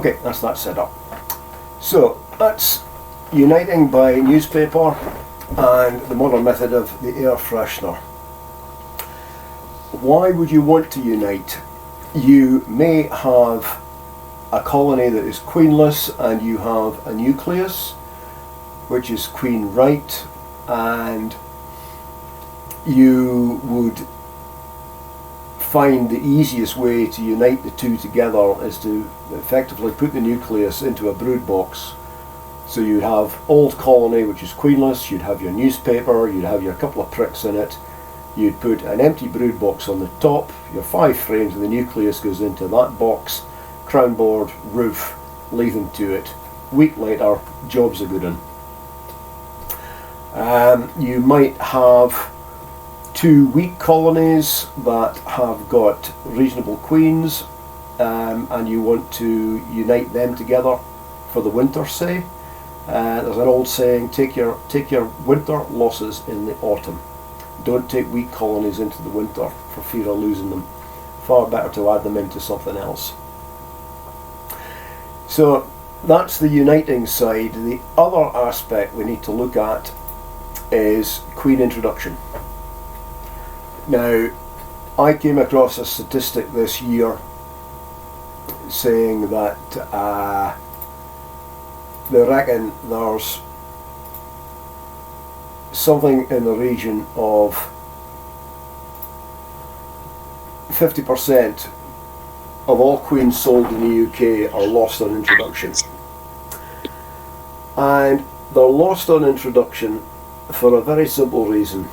Okay, that's that set up. So that's uniting by newspaper and the modern method of the air freshener. Why would you want to unite? You may have a colony that is queenless and you have a nucleus which is queen right, and you would find the easiest way to unite the two together is to effectively put the nucleus into a brood box. So you'd have old colony which is queenless, you'd have your newspaper, you'd have your couple of pricks in it, you'd put an empty brood box on the top, your 5 frames of the nucleus goes into that box, crown board, roof, leave them to it. Week later, job's a good one. You might have 2 weak colonies that have got reasonable queens, and you want to unite them together for the winter, say. There's an old saying, take your winter losses in the autumn. Don't take weak colonies into the winter for fear of losing them. Far better to add them into something else. So that's the uniting side. The other aspect we need to look at is queen introduction. Now, I came across a statistic this year saying that they reckon there's something in the region of 50% of all queens sold in the UK are lost on introduction. And they're lost on introduction for a very simple reason.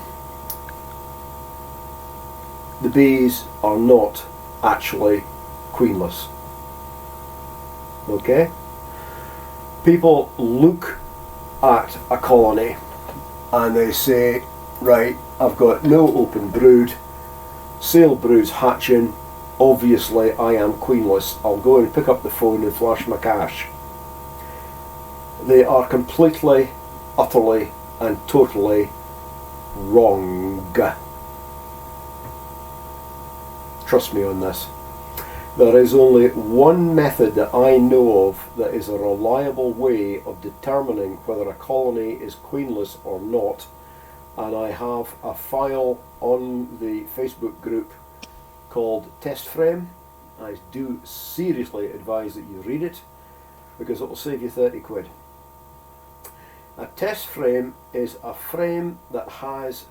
The bees are not actually queenless. Okay? People look at a colony and they say, right, I've got no open brood, sale brood's hatching, obviously I am queenless, I'll go and pick up the phone and flash my cash. They are completely, utterly and totally wrong. Trust me on this. There is only one method that I know of that is a reliable way of determining whether a colony is queenless or not, and I have a file on the Facebook group called Test Frame. I do seriously advise that you read it because it will save you 30 quid. A test frame is a frame that has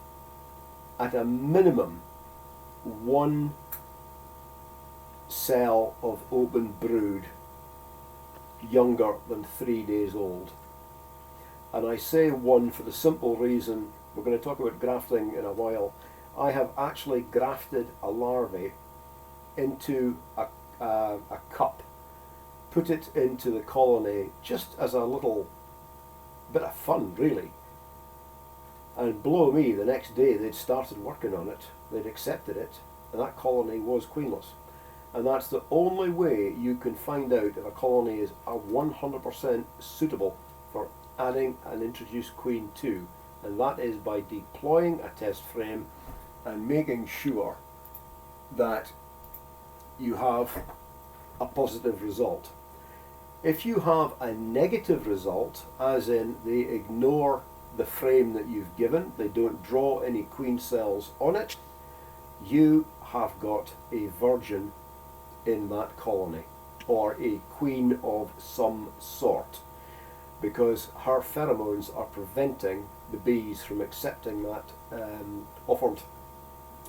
at a minimum 1 cell of open brood younger than 3 days old. And I say 1 for the simple reason, we're going to talk about grafting in a while, I have actually grafted a larvae into a cup, put it into the colony just as a little bit of fun really, and blow me, the next day they'd started working on it, they'd accepted it, and that colony was queenless. And that's the only way you can find out if a colony is 100% suitable for adding an introduced queen to, and that is by deploying a test frame and making sure that you have a positive result. If you have a negative result, as in they ignore the frame that you've given, they don't draw any queen cells on it, you have got a virgin in that colony, or a queen of some sort, because her pheromones are preventing the bees from accepting that offered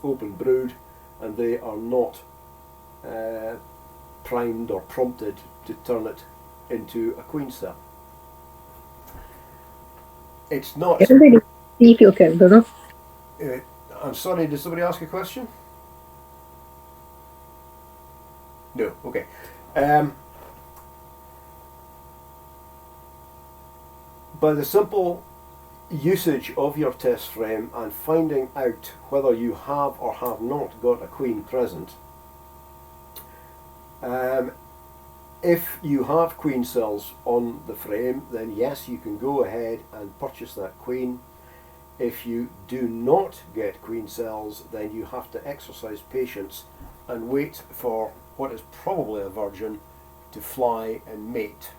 open brood, and they are not primed or prompted to turn it into a queen cell. It's not... I'm sorry, did somebody ask a question? No, okay. By the simple usage of your test frame and finding out whether you have or have not got a queen present, if you have queen cells on the frame, then yes, you can go ahead and purchase that queen. If you do not get queen cells, then you have to exercise patience and wait for what is probably a virgin to fly and mate.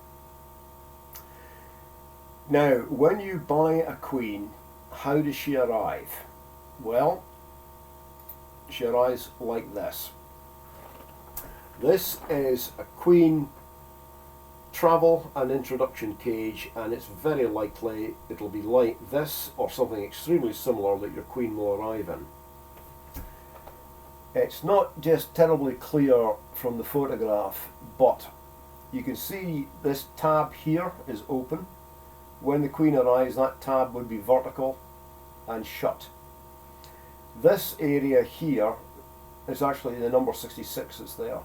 Now, when you buy a queen, how does she arrive? Well, she arrives like this. This is a queen travel and introduction cage, and it's very likely it'll be like this or something extremely similar that your queen will arrive in. It's not just terribly clear from the photograph, but you can see this tab here is open. When the queen arrives, that tab would be vertical and shut. This area here is actually the number 66 that's there.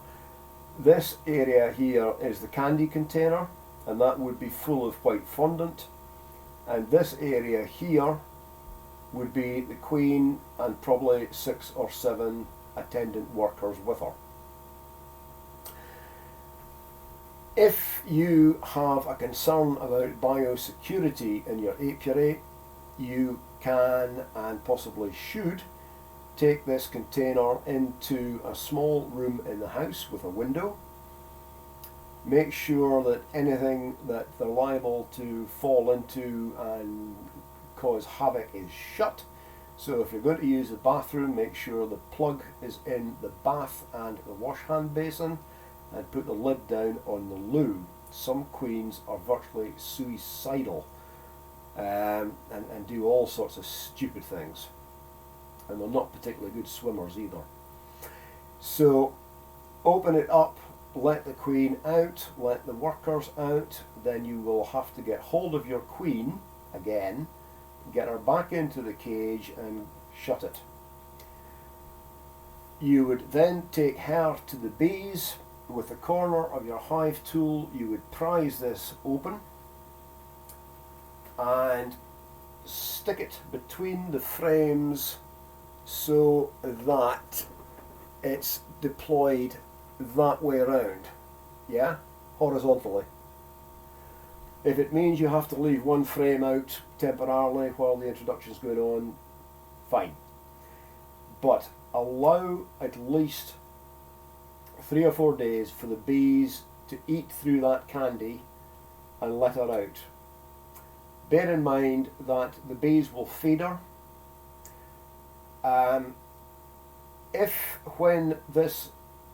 This area here is the candy container, and that would be full of white fondant. And this area here would be the queen and probably 6 or 7 attendant workers with her. If you have a concern about biosecurity in your apiary, you can and possibly should take this container into a small room in the house with a window. Make sure that anything that they're liable to fall into and cause havoc is shut. So if you're going to use the bathroom, make sure the plug is in the bath and the wash hand basin, and put the lid down on the loo. Some queens are virtually suicidal and do all sorts of stupid things. And they're not particularly good swimmers either. So open it up, let the queen out, let the workers out, then you will have to get hold of your queen again, get her back into the cage and shut it. You would then take her to the bees. With the corner of your hive tool, you would prise this open and stick it between the frames so that it's deployed that way around, yeah, horizontally. If it means you have to leave one frame out temporarily while the introduction's going on, fine. But allow at least 3 or 4 days for the bees to eat through that candy and let her out. Bear in mind that the bees will feed her. If when this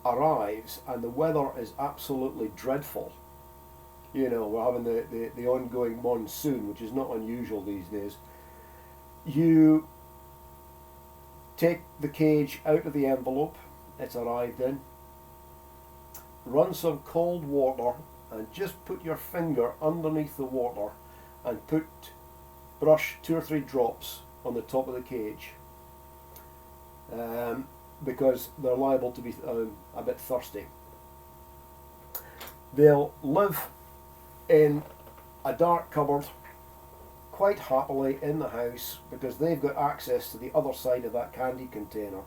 arrives and the weather is absolutely dreadful, you know, we're having the ongoing monsoon, which is not unusual these days, you take the cage out of the envelope it's arrived in, run some cold water and just put your finger underneath the water and brush 2 or 3 drops on the top of the cage, because they're liable to be a bit thirsty. They'll live in a dark cupboard quite happily in the house because they've got access to the other side of that candy container.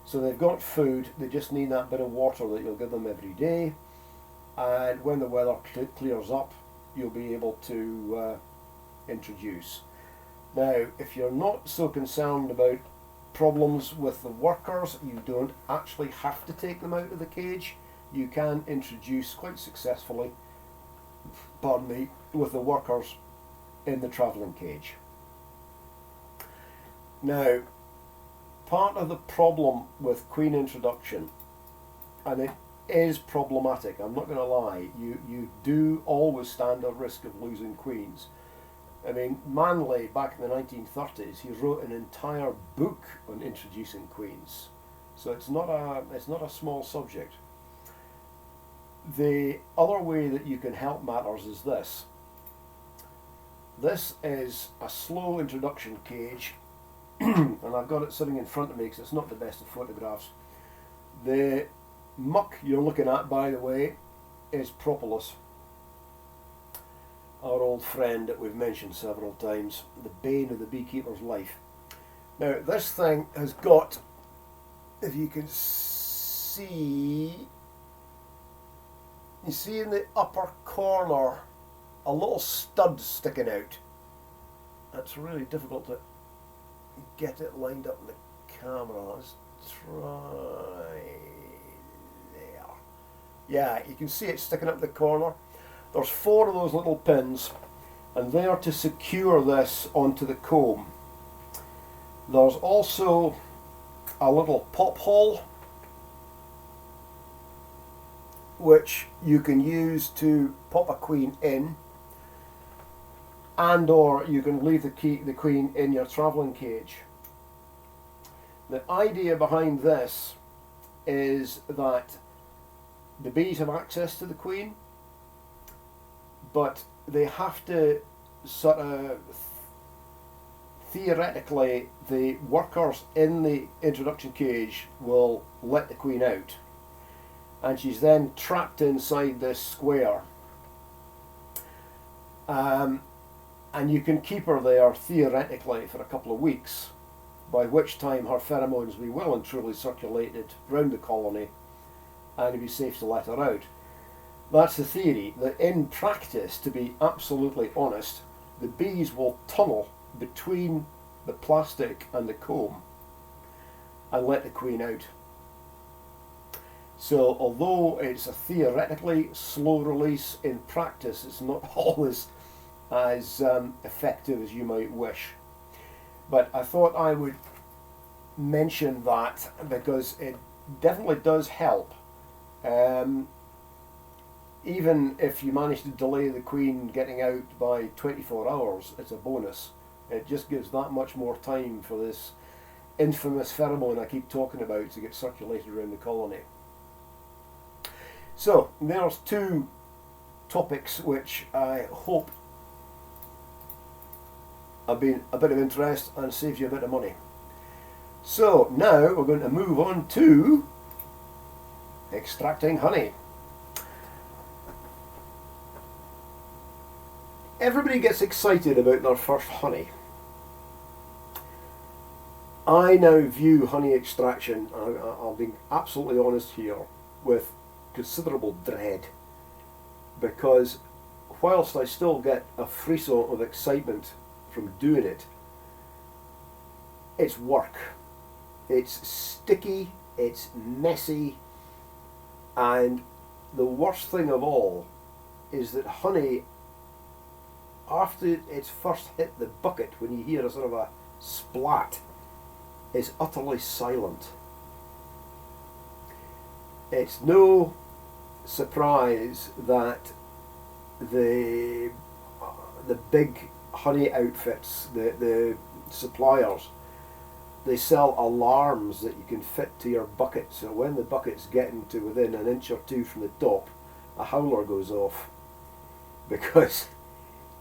So they've got food, they just need that bit of water that you'll give them every day, and when the weather clears up, you'll be able to introduce. Now, if you're not so concerned about problems with the workers, you don't actually have to take them out of the cage. You can introduce quite successfully, pardon me, with the workers in the travelling cage. Now, part of the problem with queen introduction, and it is problematic, I'm not going to lie, you do always stand a risk of losing queens. I mean, Manley, back in the 1930s, he wrote an entire book on introducing queens. So it's not a small subject. The other way that you can help matters is this. This is a slow introduction cage, and I've got it sitting in front of me because it's not the best of photographs. The muck you're looking at, by the way, is propolis, our old friend that we've mentioned several times, the bane of the beekeeper's life. Now, this thing has got, if you can see, you see in the upper corner a little stud sticking out. That's really difficult to get it lined up in the camera. Let's try there. Yeah, you can see it sticking up the corner. There's 4 of those little pins, and they are to secure this onto the comb. There's also a little pop hole which you can use to pop a queen in, and or you can leave the queen in your travelling cage. The idea behind this is that the bees have access to the queen, but they have to sort of, theoretically, the workers in the introduction cage will let the queen out, and she's then trapped inside this square. And you can keep her there theoretically for a couple of weeks, by which time her pheromones will be well and truly circulated round the colony and it'll be safe to let her out. That's the theory. That in practice, to be absolutely honest, the bees will tunnel between the plastic and the comb and let the queen out. So although it's a theoretically slow release, in practice it's not always as effective as you might wish. But I thought I would mention that because it definitely does help. Even if you manage to delay the queen getting out by 24 hours, it's a bonus. It just gives that much more time for this infamous pheromone I keep talking about to get circulated around the colony. So there's 2 topics which I hope have been a bit of interest and saved you a bit of money. So now we're going to move on to extracting honey. Everybody gets excited about their first honey. I now view honey extraction, I'll be absolutely honest here, with considerable dread, because whilst I still get a frisson of excitement from doing it, it's work. It's sticky, it's messy, and the worst thing of all is that honey, after it's first hit the bucket, when you hear a sort of a splat, is utterly silent. It's no surprise that the big honey outfits, the suppliers, they sell alarms that you can fit to your bucket, so when the bucket's getting to within an inch or 2 from the top, a howler goes off, because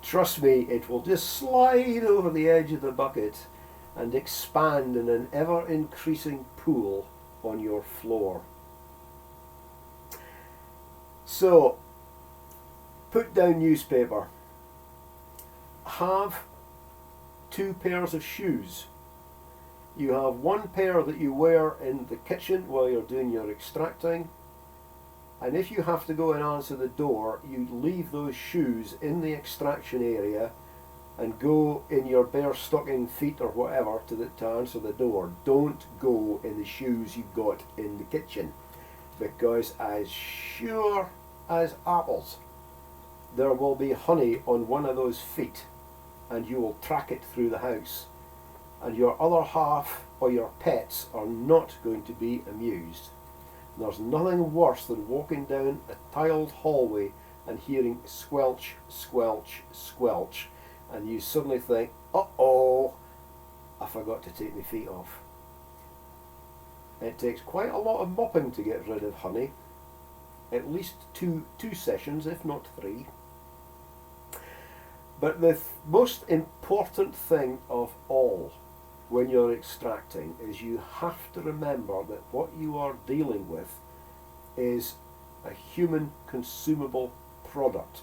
trust me, it will just slide over the edge of the bucket and expand in an ever increasing pool on your floor. So put down newspaper. Have 2 pairs of shoes. You have 1 pair that you wear in the kitchen while you're doing your extracting, and if you have to go and answer the door, you leave those shoes in the extraction area and go in your bare stocking feet or whatever to answer the door. Don't go in the shoes you've got in the kitchen, because as sure as apples, there will be honey on one of those feet, and you will track it through the house, and your other half or your pets are not going to be amused. There's nothing worse than walking down a tiled hallway and hearing squelch, squelch, squelch, and you suddenly think, uh-oh, I forgot to take my feet off. It takes quite a lot of mopping to get rid of honey. At least two sessions, if not 3. But the most important thing of all when you're extracting is you have to remember that what you are dealing with is a human consumable product.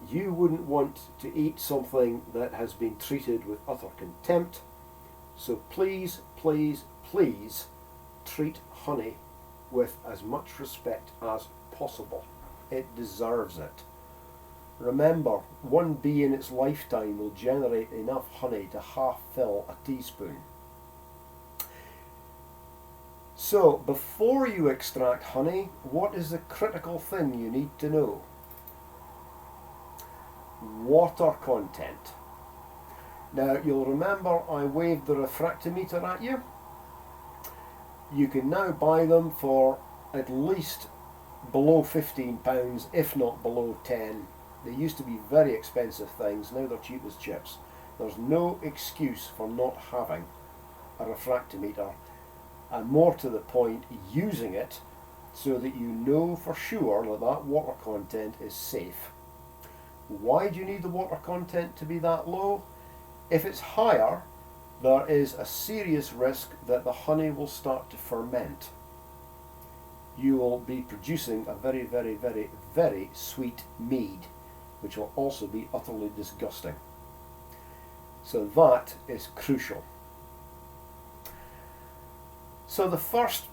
You wouldn't want to eat something that has been treated with utter contempt, so please, please, please treat honey with as much respect as possible. It deserves it. Remember, 1 bee in its lifetime will generate enough honey to half fill a teaspoon. So, before you extract honey, what is the critical thing you need to know? Water content. Now, you'll remember I waved the refractometer at you. You can now buy them for at least below £15, if not below 10. They used to be very expensive things, now they're cheap as chips. There's no excuse for not having a refractometer, and more to the point, using it so that you know for sure that that water content is safe. Why do you need the water content to be that low? If it's higher, there is a serious risk that the honey will start to ferment. You will be producing a very, very, very, very sweet mead, which will also be utterly disgusting. So that is crucial. So the first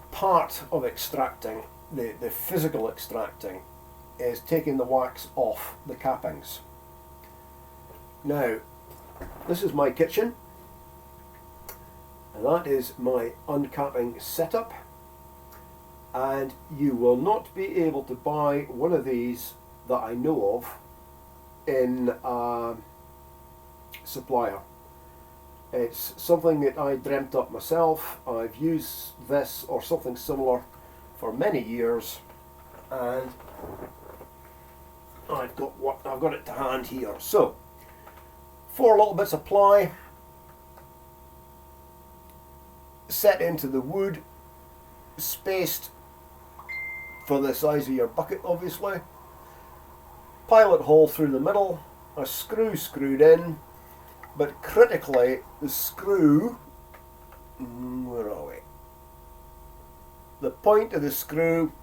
part of extracting, the physical extracting, is taking the wax off the cappings. Now, this is my kitchen, and that is my uncapping setup, and you will not be able to buy one of these that I know of in a supplier. It's something that I dreamt up myself. I've used this or something similar for many years, and I've got it to hand here. So, 4 little bits of ply set into the wood, spaced for the size of your bucket, obviously. Pilot hole through the middle, a screw screwed in, but critically the screw, where are we? The point of the screw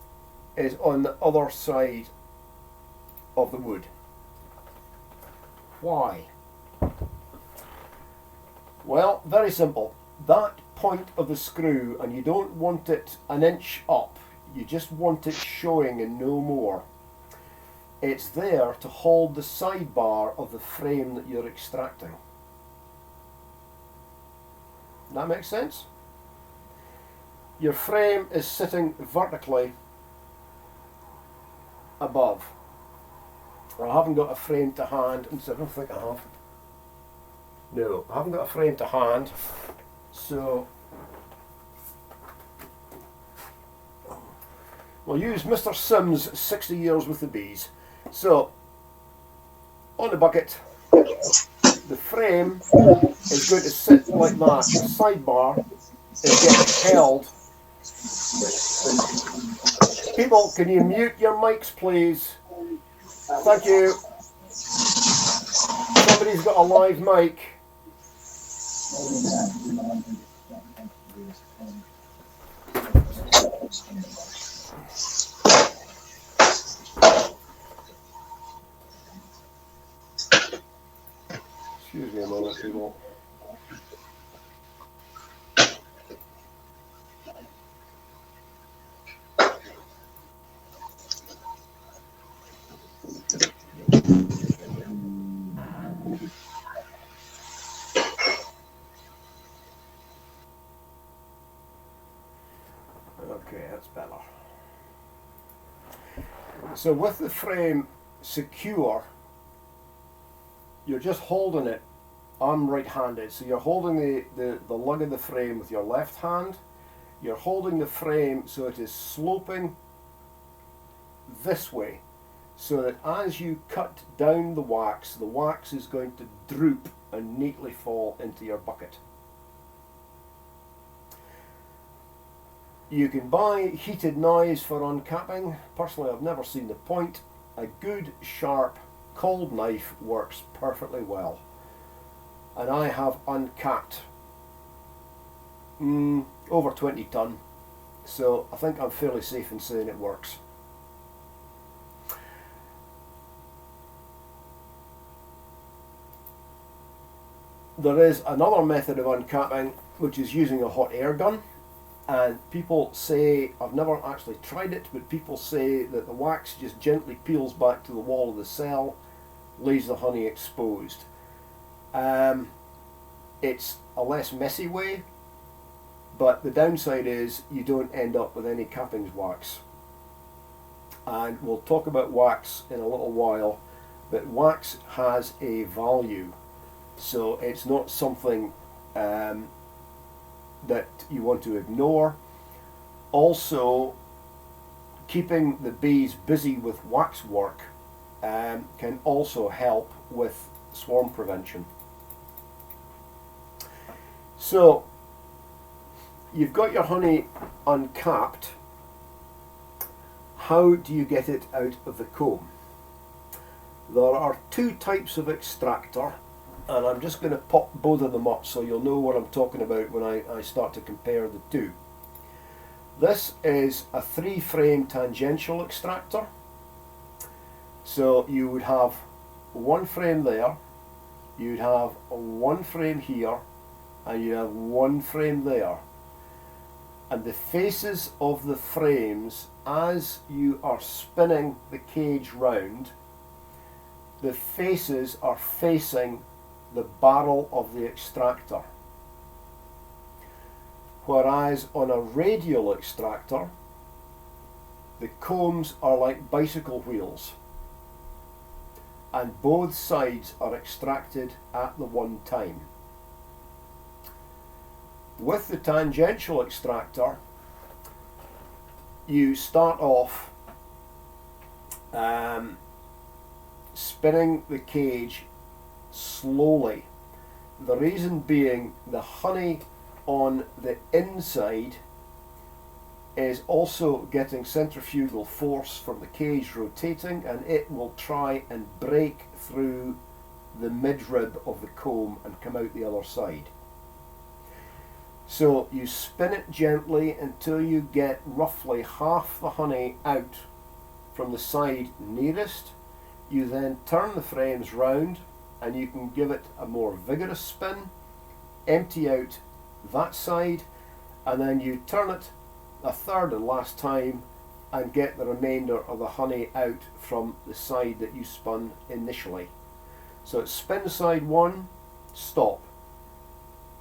is on the other side of the wood. Why? Well, very simple. That point of the screw, and you don't want it an inch up, you just want it showing and no more. It's there to hold the sidebar of the frame that you're extracting. That makes sense? Your frame is sitting vertically above. I haven't got a frame to hand, and so I don't think I have. No, I haven't got a frame to hand, so we'll use Mr. Sims' 60 Years with the Bees. So, on the bucket, the frame is going to sit like that. The sidebar is getting held. People, can you mute your mics, please? Thank you. Somebody's got a live mic. Excuse me a moment, people. Okay, that's better. So with the frame secure, you're just holding it. I'm right-handed, so you're holding the lug of the frame with your left hand. You're holding the frame so it is sloping this way, so that as you cut down the wax is going to droop and neatly fall into your bucket. You can buy heated knives for uncapping. Personally, I've never seen the point. A good, sharp, cold knife works perfectly well. And I have uncapped over 20 ton, so I think I'm fairly safe in saying it works. There is another method of uncapping, which is using a hot air gun. And people say, I've never actually tried it, but people say that the wax just gently peels back to the wall of the cell, leaves the honey exposed. It's a less messy way, but the downside is you don't end up with any cappings wax. And we'll talk about wax in a little while, but wax has a value, so it's not something that you want to ignore. Also, keeping the bees busy with wax work can also help with swarm prevention. So you've got your honey uncapped. How do you get it out of the comb? There are two types of extractor, and I'm just going to pop both of them up so you'll know what I'm talking about when I start to compare the two. This is a 3-frame tangential extractor. So you would have one frame there, you'd have one frame here, and you have one frame there. And the faces of the frames, as you are spinning the cage round, the faces are facing the barrel of the extractor. Whereas on a radial extractor, the combs are like bicycle wheels, and both sides are extracted at the one time. With the tangential extractor, you start off spinning the cage slowly. The reason being, the honey on the inside is also getting centrifugal force from the cage rotating, and it will try and break through the midrib of the comb and come out the other side. So you spin it gently until you get roughly half the honey out from the side nearest. You then turn the frames round and you can give it a more vigorous spin, empty out that side, and then you turn it a third and last time and get the remainder of the honey out from the side that you spun initially. So it's spin side 1, stop,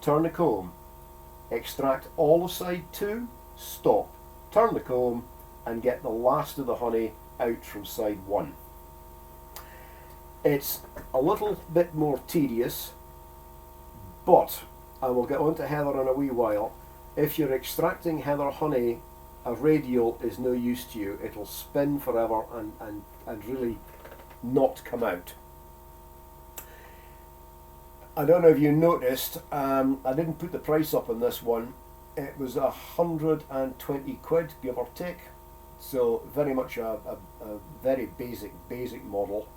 turn the comb, extract all of side 2, stop, turn the comb, and get the last of the honey out from side 1. It's a little bit more tedious, but, and we'll get on to heather in a wee while, if you're extracting heather honey, a radial is no use to you. It'll spin forever and really not come out. I don't know if you noticed, I didn't put the price up on this one. It was 120 quid, give or take. So very much a very basic model.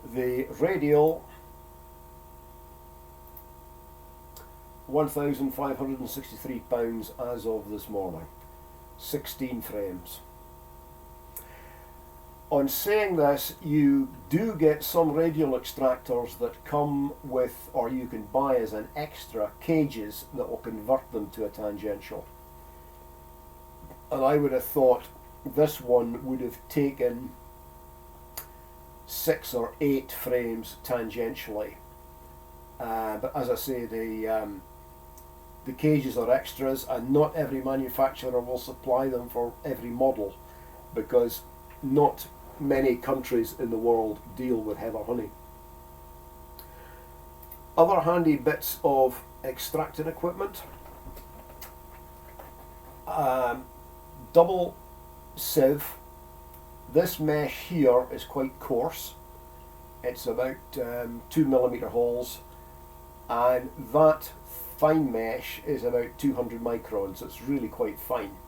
The radial, £1,563 as of this morning, 16 frames. On saying this, you do get some radial extractors that come with, or you can buy as an extra, cages that will convert them to a tangential. And I would have thought this one would have taken 6 or 8 frames tangentially. But as I say, the cages are extras, and not every manufacturer will supply them for every model, because not many countries in the world deal with heather honey. Other handy bits of extracting equipment: double sieve. This mesh here is quite coarse. It's about 2mm holes, and that fine mesh is about 200 microns, so it's really quite fine.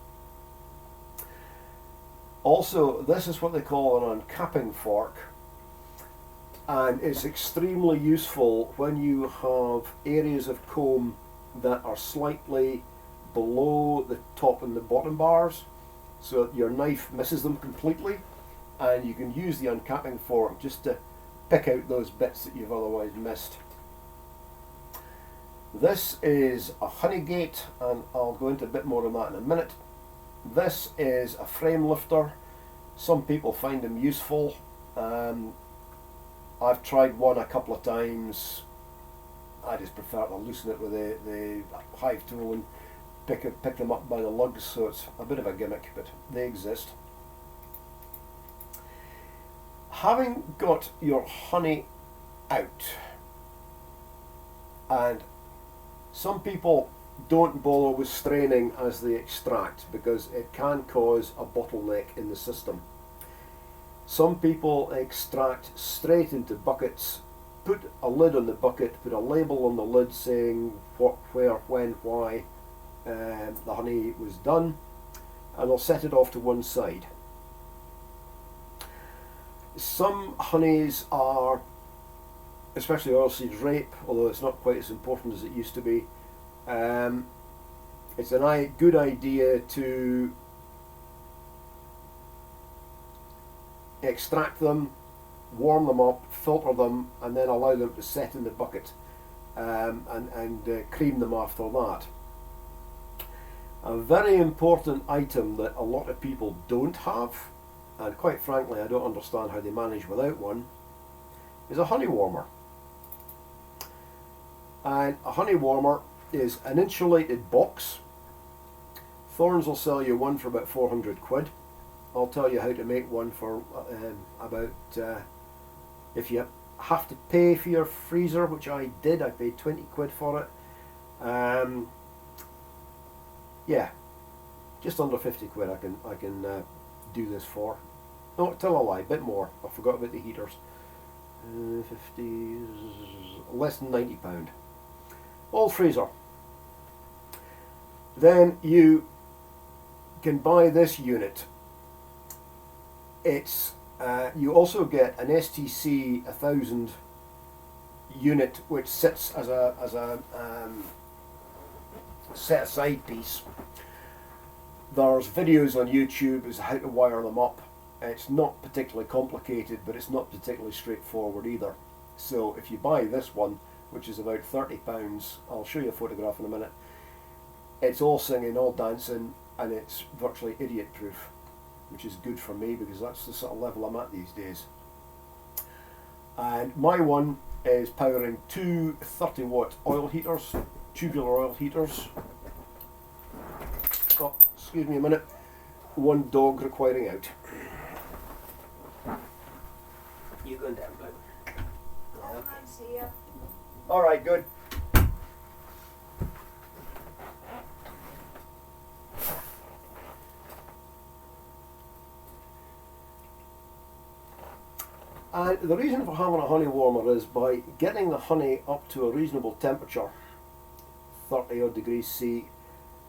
Also, this is what they call an uncapping fork, and it's extremely useful when you have areas of comb that are slightly below the top and the bottom bars, so that your knife misses them completely, and you can use the uncapping fork just to pick out those bits that you've otherwise missed. This is a honey gate, and I'll go into a bit more on that in a minute. This is a frame lifter. Some people find them useful. I've tried one a couple of times. I just prefer to loosen it with the hive tool and pick them up by the lugs, so it's a bit of a gimmick, but they exist. Having got your honey out, and some people don't bother with straining as they extract because it can cause a bottleneck in the system. Some people extract straight into buckets, put a lid on the bucket, put a label on the lid saying what, where, when, why the honey was done, and they'll set it off to one side. Some honeys are, especially oilseed rape, although it's not quite as important as it used to be, it's a good idea to extract them, warm them up, filter them, and then allow them to set in the bucket and cream them after that. A very important item that a lot of people don't have, and quite frankly I don't understand how they manage without one, is a honey warmer. And a honey warmer is an insulated box. Thorns will sell you one for about 400 quid. I'll tell you how to make one for about, if you have to pay for your freezer, which I did, I paid 20 quid for it. Yeah, just under 50 quid I can do this for. No, tell a lie, a bit more. I forgot about the heaters. 50, less than £90. All freezer. Then you can buy this unit. It's you also get an STC 1000 unit which sits as a set aside piece. There's videos on YouTube as how to wire them up. It's not particularly complicated, but it's not particularly straightforward either. So if you buy this one, which is about £30, I'll show you a photograph in a minute, it's all singing, all dancing, and it's virtually idiot proof, which is good for me because that's the sort of level I'm at these days. And my one is powering two 30-watt oil heaters, tubular oil heaters. Oh, excuse me a minute. One dog requiring out. You going down, Blue? Okay. All right, good. And the reason for having a honey warmer is by getting the honey up to a reasonable temperature, 30 odd degrees C,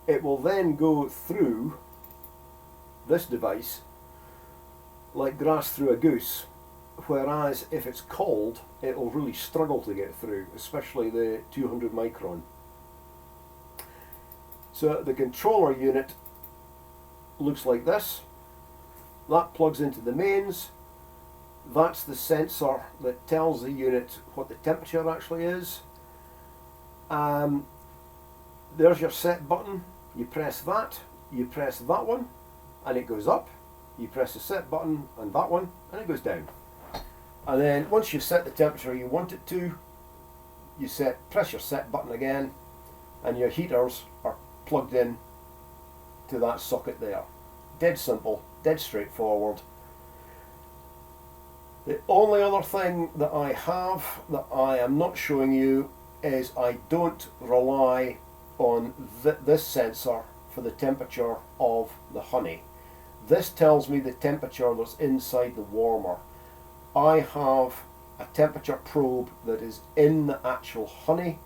it will then go through this device like grass through a goose, whereas if it's cold it will really struggle to get through, especially the 200 micron. So the controller unit looks like this. That plugs into the mains. That's the sensor that tells the unit what the temperature actually is. There's your set button. You press that one, and it goes up. You press the set button and that one, and it goes down. And then once you've set the temperature you want it to, you press your set button again, and your heaters are plugged in to that socket there. Dead simple, dead straightforward. The only other thing that I have that I am not showing you is I don't rely on this sensor for the temperature of the honey. This tells me the temperature that's inside the warmer. I have a temperature probe that is in the actual honey,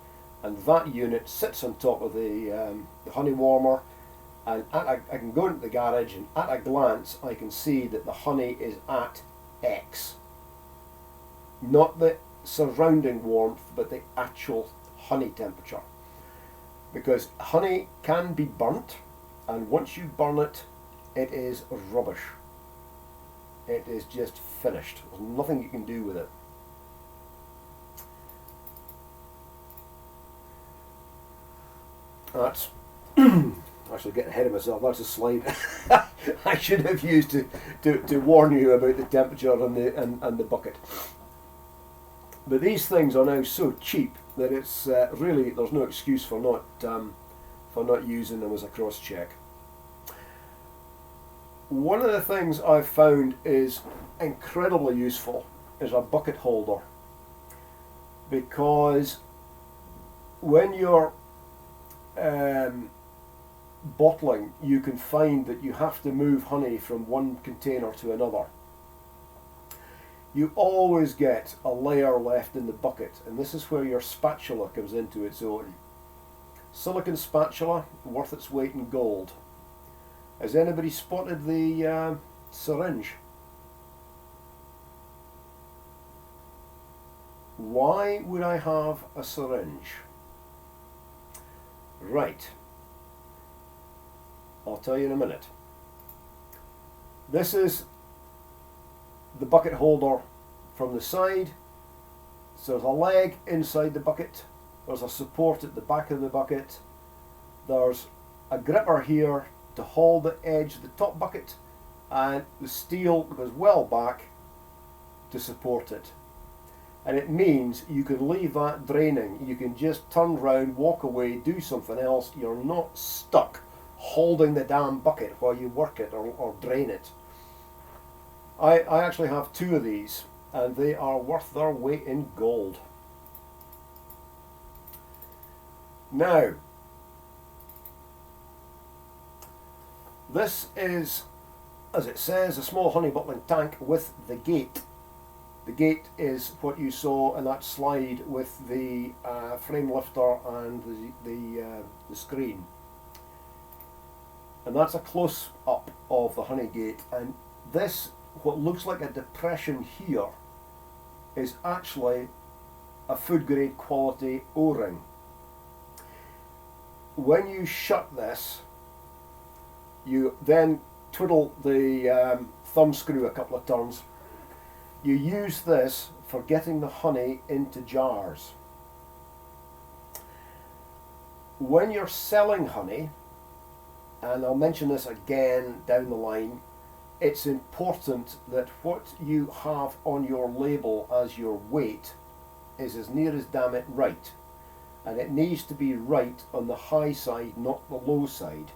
and that unit sits on top of the honey warmer, and I can go into the garage and at a glance I can see that the honey is at X. Not the surrounding warmth, but the actual honey temperature. Because honey can be burnt, and once you burn it, it is rubbish. It is just finished. There's nothing you can do with it. That's actually getting ahead of myself. That's a slide I should have used to warn you about the temperature and the bucket. But these things are now so cheap that it's really, there's no excuse for not for not using them as a cross check. One of the things I've found is incredibly useful is a bucket holder, because when you're bottling, you can find that you have to move honey from one container to another. You always get a layer left in the bucket, and this is where your spatula comes into its own. Silicon spatula, worth its weight in gold. Has anybody spotted the syringe? Why would I have a syringe? Right. I'll tell you in a minute. This is the bucket holder from the side. So there's a leg inside the bucket. There's a support at the back of the bucket. There's a gripper here to hold the edge of the top bucket, and the steel goes well back to support it. And it means you can leave that draining. You can just turn round, walk away, do something else. You're not stuck holding the damn bucket while you work it or drain it. I actually have two of these, and they are worth their weight in gold. Now, this is, as it says, a small honey bottling tank with the gate. The gate is what you saw in that slide with the frame lifter and the screen. And that's a close-up of the honey gate. And this, what looks like a depression here, is actually a food-grade quality O-ring. When you shut this, you then twiddle the thumb screw a couple of turns. You use this for getting the honey into jars. When you're selling honey, and I'll mention this again down the line, it's important that what you have on your label as your weight is as near as damn it right. And it needs to be right on the high side, not the low side.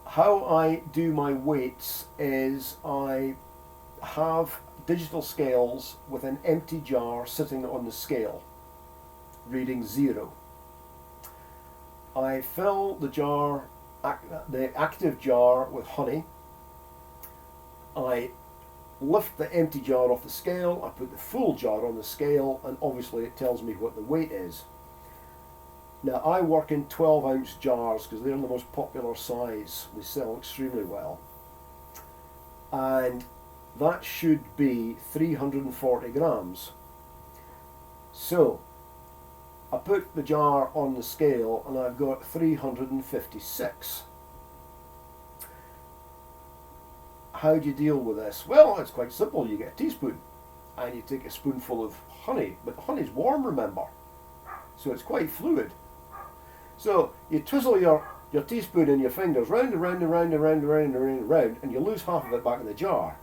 How I do my weights is I have digital scales with an empty jar sitting on the scale, reading 0. I fill the jar, the active jar, with honey. I lift the empty jar off the scale, I put the full jar on the scale, and obviously it tells me what the weight is. Now I work in 12-ounce jars because they're the most popular size. They sell extremely well. And that should be 340 grams. So I put the jar on the scale and I've got 356. How do you deal with this? Well, it's quite simple. You get a teaspoon and you take a spoonful of honey, but the honey's warm, remember, so it's quite fluid. So you twizzle your teaspoon in your fingers round and round and round and round and round and round and round, and you lose half of it back in the jar.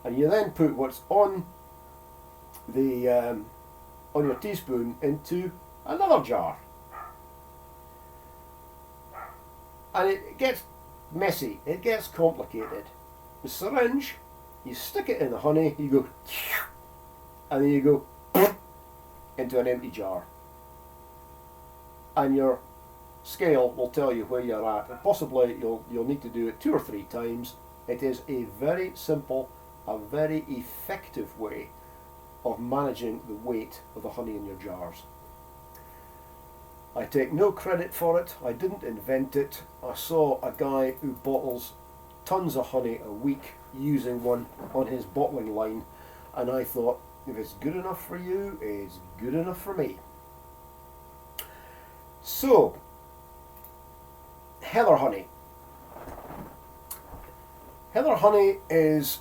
And you then put what's on the on your teaspoon into another jar, and it gets messy. It gets complicated. The syringe, you stick it in the honey, you go, and then you go into an empty jar, and your scale will tell you where you're at. And possibly you'll need to do it 2 or 3 times. It is a very simple, a very effective way of managing the weight of the honey in your jars. I take no credit for it. I didn't invent it. I saw a guy who bottles tons of honey a week using one on his bottling line, and I thought, if it's good enough for you, it's good enough for me. So, heather honey. Heather honey is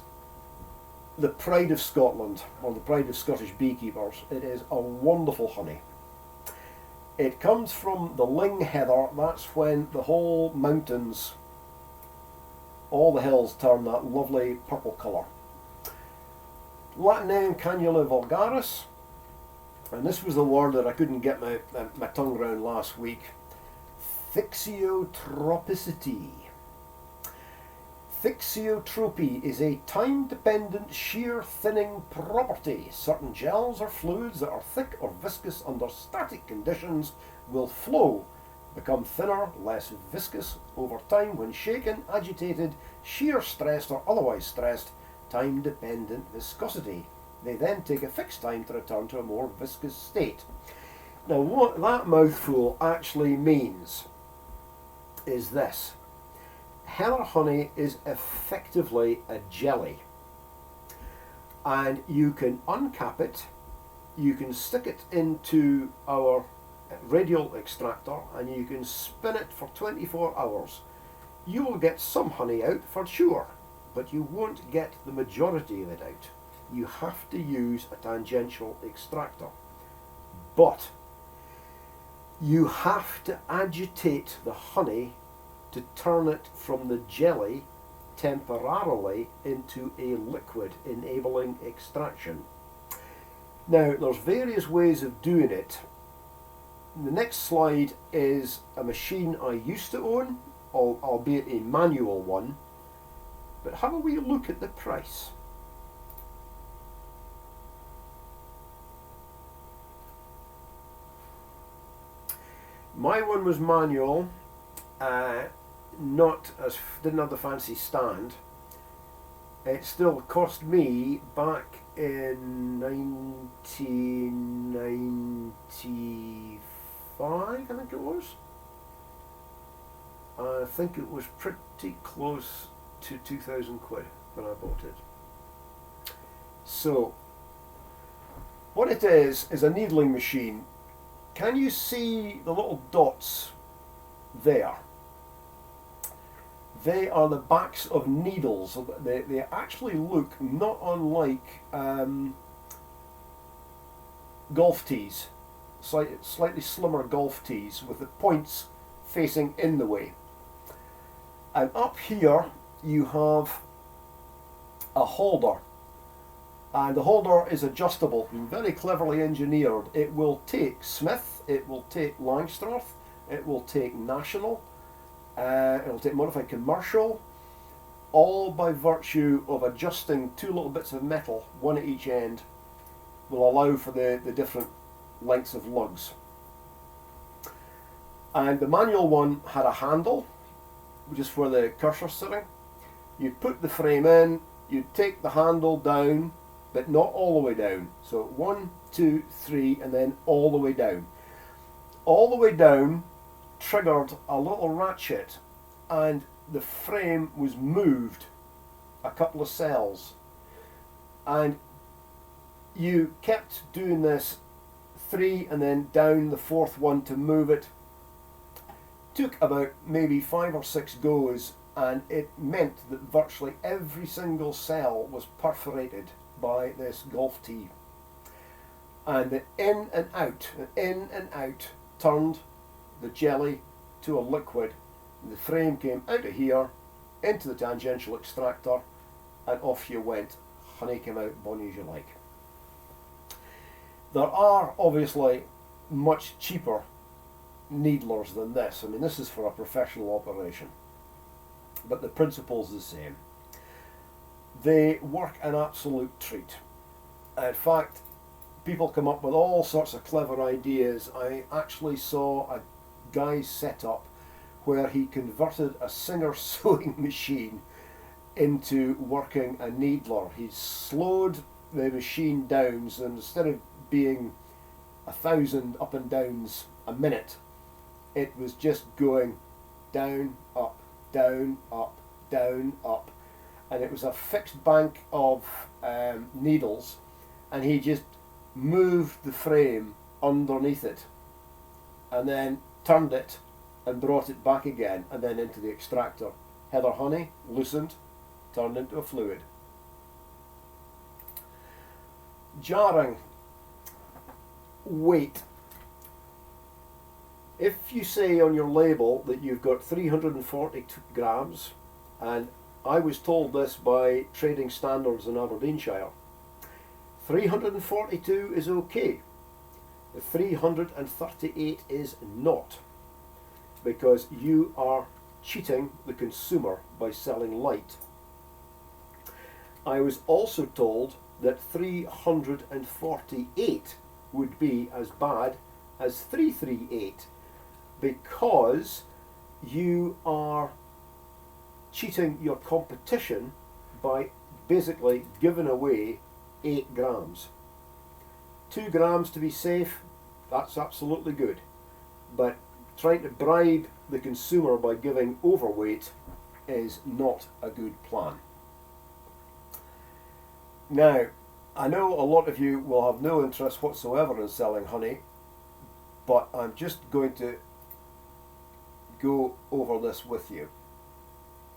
the pride of Scotland, or the pride of Scottish beekeepers. It is a wonderful honey. It comes from the ling heather. That's when the whole mountains, all the hills, turn that lovely purple colour. Latin name Canula vulgaris. And this was the word that I couldn't get my tongue around last week. Thixotropicity. Thixotropy is a time-dependent shear thinning property. Certain gels or fluids that are thick or viscous under static conditions will flow, become thinner, less viscous over time when shaken, agitated, shear stressed or otherwise stressed. Time-dependent viscosity. They then take a fixed time to return to a more viscous state. Now what that mouthful actually means is this. Heather honey is effectively a jelly, and you can uncap it, you can stick it into our radial extractor and you can spin it for 24 hours. You will get some honey out for sure, but you won't get the majority of it out. You have to use a tangential extractor, but you have to agitate the honey to turn it from the jelly temporarily into a liquid, enabling extraction. Now, there's various ways of doing it. The next slide is a machine I used to own, albeit a manual one, but have a wee look at the price. My one was manual, didn't have the fancy stand. It still cost me back in 1995, I think it was. I think it was pretty close to 2,000 quid when I bought it. So, what it is a needling machine. Can you see the little dots there? They are the backs of needles. They actually look not unlike golf tees, slightly slimmer golf tees with the points facing in the way. And up here you have a holder, and the holder is adjustable, very cleverly engineered. It will take Smith, it will take Langstroth, it will take National, it will take Modified Commercial, all by virtue of adjusting two little bits of metal, one at each end, will allow for the different lengths of lugs. And the manual one had a handle, which is where the cursor's sitting. You'd put the frame in, you'd take the handle down, but not all the way down. So 1, 2, 3, and then all the way down. All the way down triggered a little ratchet, and the frame was moved a couple of cells. And you kept doing this 3 and then down the fourth one to move it. Took about maybe 5 or 6 goes, and it meant that virtually every single cell was perforated by this golf tee. And the in and out turned the jelly to a liquid. The frame came out of here into the tangential extractor, and off you went. Honey came out bonny as you like. There are obviously much cheaper needlers than this. I mean, this is for a professional operation, but the principle's the same. They work an absolute treat. In fact, people come up with all sorts of clever ideas. I actually saw a guy's setup where he converted a Singer sewing machine into working a needler. He slowed the machine down, so instead of being 1,000 up and downs a minute, it was just going down, up, down, up, down, up. And it was a fixed bank of needles, and he just moved the frame underneath it and then turned it and brought it back again, and then into the extractor. Heather honey, loosened, turned into a fluid. Jarring. Weight. If you say on your label that you've got 340 grams, and I was told this by trading standards in Aberdeenshire, 342 is okay. 338 is not, because you are cheating the consumer by selling light. I was also told that 348 would be as bad as 338, because you are cheating your competition by basically giving away 8 grams. 2 grams to be safe, that's absolutely good. But trying to bribe the consumer by giving overweight is not a good plan. Now, I know a lot of you will have no interest whatsoever in selling honey, but I'm just going to go over this with you.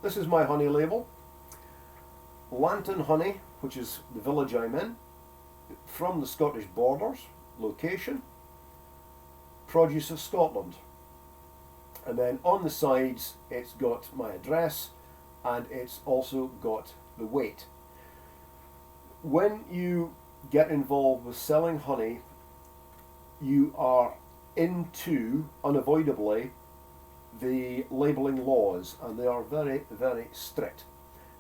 This is my honey label. Lantern Honey, which is the village I'm in, from the Scottish borders, location, produce of Scotland. And then on the sides it's got my address, and it's also got the weight. When you get involved with selling honey, you are into, unavoidably, the labelling laws, and they are very, very strict.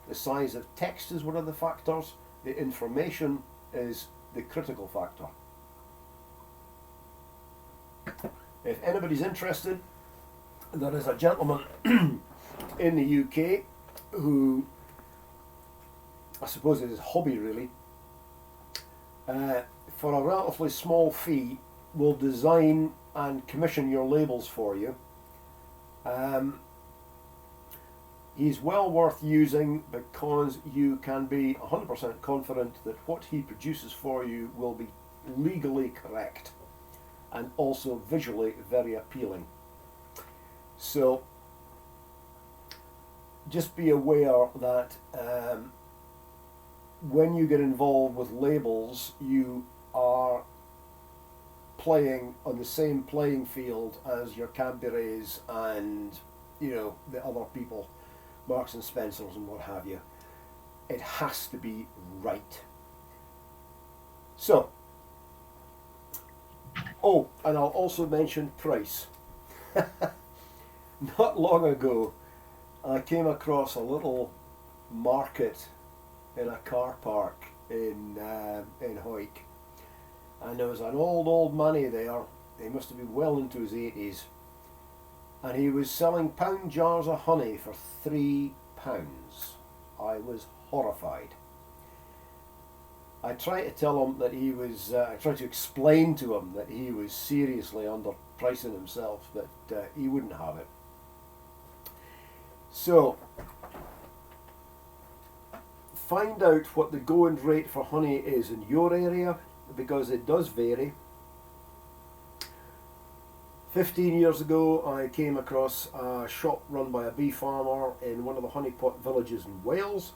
The size of text is one of the factors. The information is the critical factor. If anybody's interested, there is a gentleman in the UK who, I suppose it is a hobby really, for a relatively small fee will design and commission your labels for you. He's well worth using, because you can be 100% confident that what he produces for you will be legally correct and also visually very appealing. So just be aware that when you get involved with labels, you are playing on the same playing field as your Cadburys and, you know, the other people, Marks and Spencers and what have you. It has to be right. So, oh, and I'll also mention price. Not long ago, I came across a little market in a car park in Hawick, and there was an old manny there. He must have been well into his 80s, and he was selling pound jars of honey for £3. I was horrified. I tried to tell him that he was, I tried to explain to him that he was seriously underpricing himself, but he wouldn't have it. So, find out what the going rate for honey is in your area, because it does vary. 15 years ago, I came across a shop run by a bee farmer in one of the honeypot villages in Wales,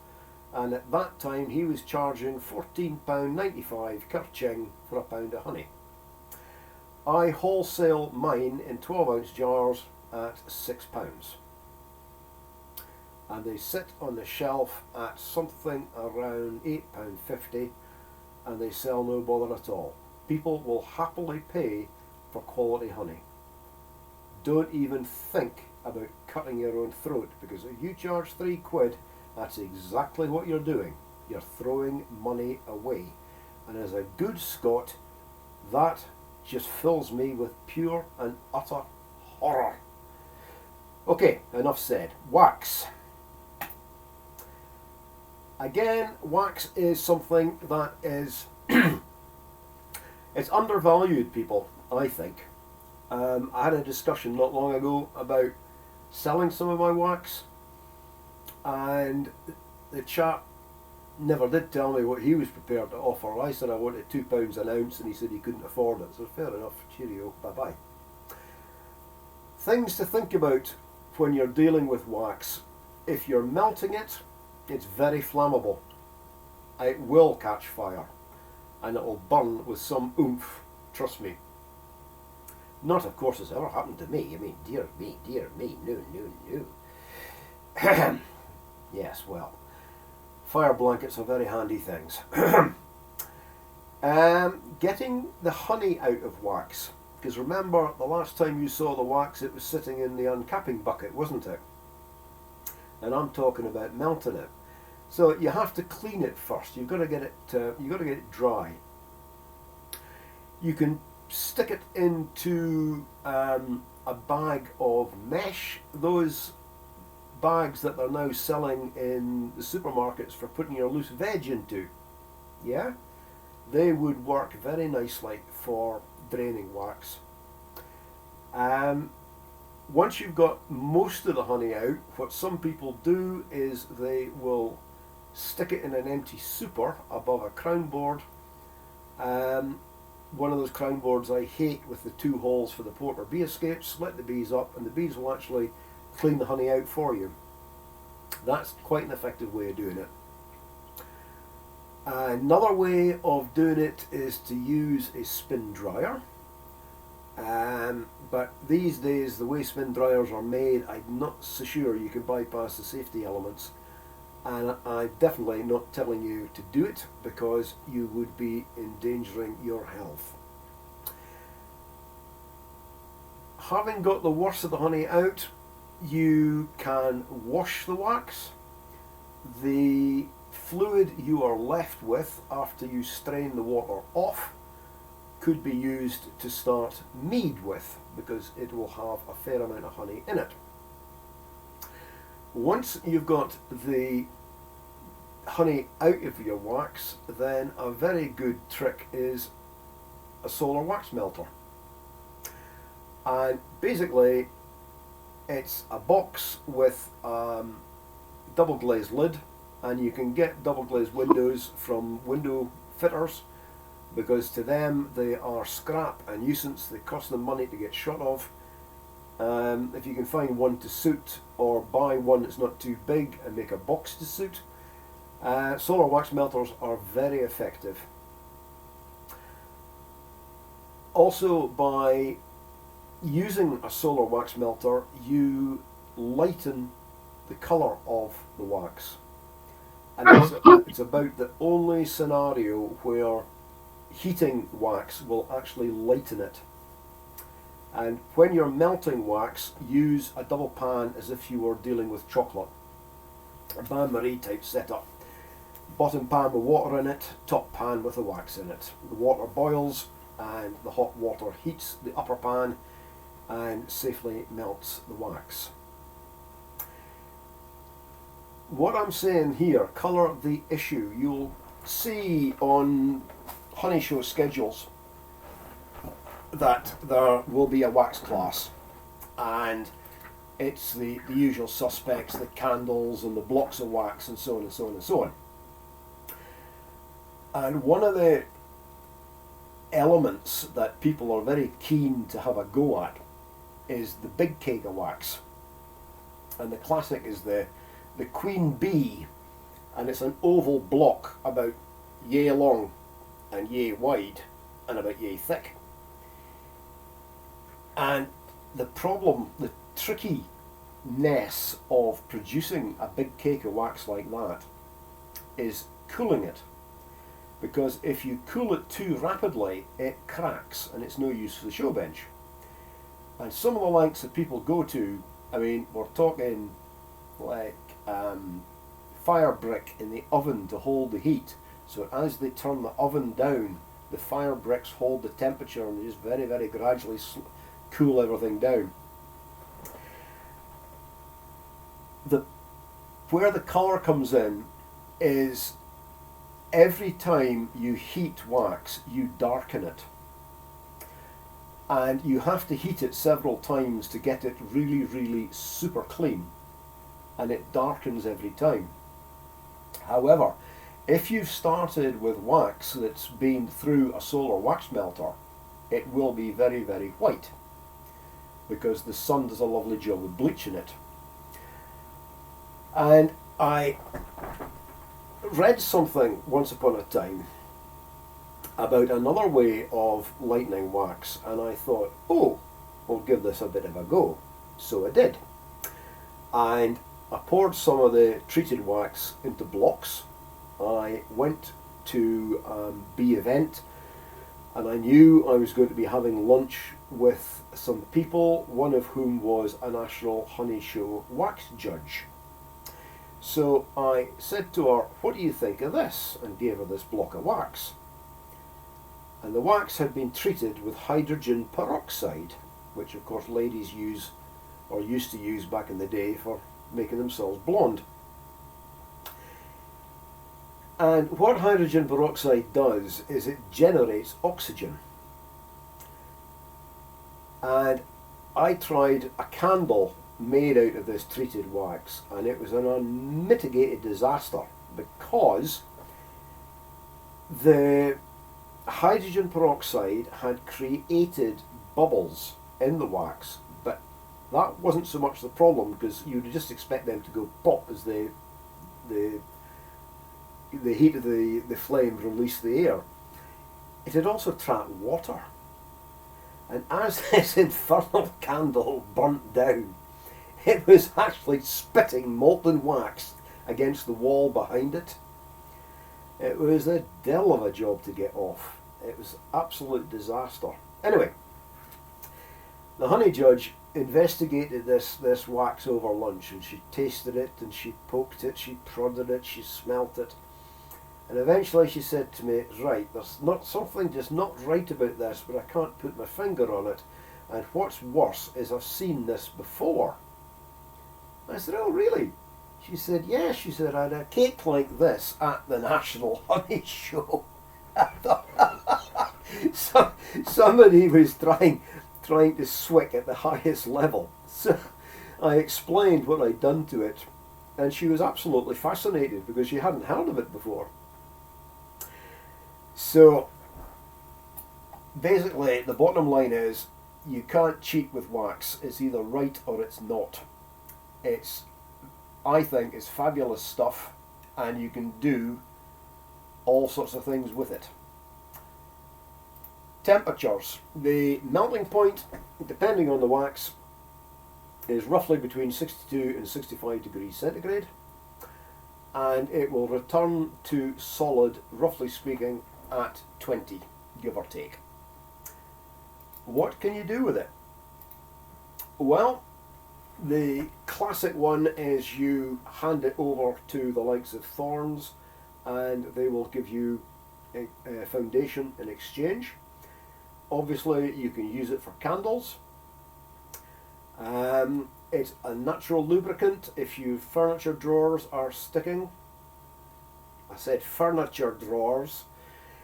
and at that time he was charging £14.95 Kerching for a pound of honey. I wholesale mine in 12-ounce jars at £6, and they sit on the shelf at something around £8.50, and they sell no bother at all. People will happily pay for quality honey. Don't even think about cutting your own throat, because if you charge £3, that's exactly what you're doing. You're throwing money away. And as a good Scot, that just fills me with pure and utter horror. Okay, enough said. Wax. Again, wax is something that is it's undervalued, people, I think. I had a discussion not long ago about selling some of my wax, and the chap never did tell me what he was prepared to offer. I said I wanted £2 an ounce, and he said he couldn't afford it. So fair enough, cheerio, bye-bye. Things to think about when you're dealing with wax. If you're melting it, it's very flammable. It will catch fire, and it will burn with some oomph, trust me. Not, of course, has ever happened to me. I mean, dear me, no. Yes, well, fire blankets are very handy things. getting the honey out of wax, because remember the last time you saw the wax, it was sitting in the uncapping bucket, wasn't it? And I'm talking about melting it. So you have to clean it first. You've got to get it dry. You can stick it into a bag of mesh. Those bags that they're now selling in the supermarkets for putting your loose veg into, yeah, they would work very nicely for draining wax. Once you've got most of the honey out, what some people do is they will stick it in an empty super above a crown board. One of those crown boards I hate, with the 2 holes for the port or bee escapes. Let the bees up and the bees will actually clean the honey out for you. That's quite an effective way of doing it. Another way of doing it is to use a spin dryer. But these days, the way spin dryers are made, I'm not so sure you can bypass the safety elements. And I'm definitely not telling you to do it, because you would be endangering your health. Having got the worst of the honey out, you can wash the wax. The fluid you are left with after you strain the water off could be used to start mead with, because it will have a fair amount of honey in it. Once you've got the honey out of your wax, then a very good trick is a solar wax melter. And basically it's a box with double glazed lid, and you can get double glazed windows from window fitters, because to them they are scrap and nuisance. They cost them money to get shot of. If you can find one to suit, or buy one that's not too big and make a box to suit, solar wax melters are very effective. Also, by using a solar wax melter, you lighten the colour of the wax. And it's about the only scenario where heating wax will actually lighten it. And when you're melting wax, use a double pan as if you were dealing with chocolate. A bain-marie type setup. Bottom pan with water in it, top pan with the wax in it. The water boils and the hot water heats the upper pan and safely melts the wax. What I'm saying here, colour the issue. You'll see on honey show schedules that there will be a wax class, and it's the usual suspects, the candles and the blocks of wax and so on and so on and so on. And one of the elements that people are very keen to have a go at is the big cake of wax. And the classic is the queen bee, and it's an oval block about yay long and yay wide and about yay thick. And the problem, the trickiness of producing a big cake of wax like that is cooling it. Because if you cool it too rapidly, it cracks and it's no use for the show bench. And some of the lengths that people go to, I mean, we're talking like fire brick in the oven to hold the heat. So as they turn the oven down, the fire bricks hold the temperature and they just very, very gradually cool everything down. Where the colour comes in is every time you heat wax, you darken it. And you have to heat it several times to get it really, really super clean. And it darkens every time. However, if you've started with wax that's been through a solar wax melter, it will be very, very white, because the sun does a lovely job of bleaching it. And I read something once upon a time about another way of lightening wax, and I thought, oh, we'll give this a bit of a go. So I did. And I poured some of the treated wax into blocks. I went to a bee event And I knew I was going to be having lunch with some people, one of whom was a National Honey Show wax judge. So I said to her, "What do you think of this?" and gave her this block of wax. And the wax had been treated with hydrogen peroxide, which of course ladies use, or used to use back in the day, for making themselves blonde. And what hydrogen peroxide does is it generates oxygen. And I tried a candle made out of this treated wax, and it was an unmitigated disaster, because the hydrogen peroxide had created bubbles in the wax, but that wasn't so much the problem, because you'd just expect them to go pop as the heat of the flame released the air. It had also trapped water, and as this infernal candle burnt down, it was actually spitting molten wax against the wall behind it. It was a devil of a job to get off. It was absolute disaster. Anyway, the honey judge investigated this wax over lunch, and she tasted it, and she poked it, she prodded it, she smelt it, and eventually she said to me, "Right, there's not something just not right about this, but I can't put my finger on it, and what's worse is I've seen this before." I said, "Oh, really?" She said, "Yeah." She said, "I had a cake like this at the National Honey Show." I thought, somebody was trying to swick at the highest level. So I explained what I'd done to it, and she was absolutely fascinated, because she hadn't heard of it before. So basically, the bottom line is, you can't cheat with wax. It's either right or it's not. I think it's fabulous stuff, and you can do all sorts of things with it. Temperatures. The melting point, depending on the wax, is roughly between 62 and 65 degrees centigrade, and it will return to solid, roughly speaking, at 20, give or take. What can you do with it? Well, the classic one is you hand it over to the likes of Thorns, and they will give you a foundation in exchange. Obviously, you can use it for candles. It's a natural lubricant if your furniture drawers are sticking. I said furniture drawers.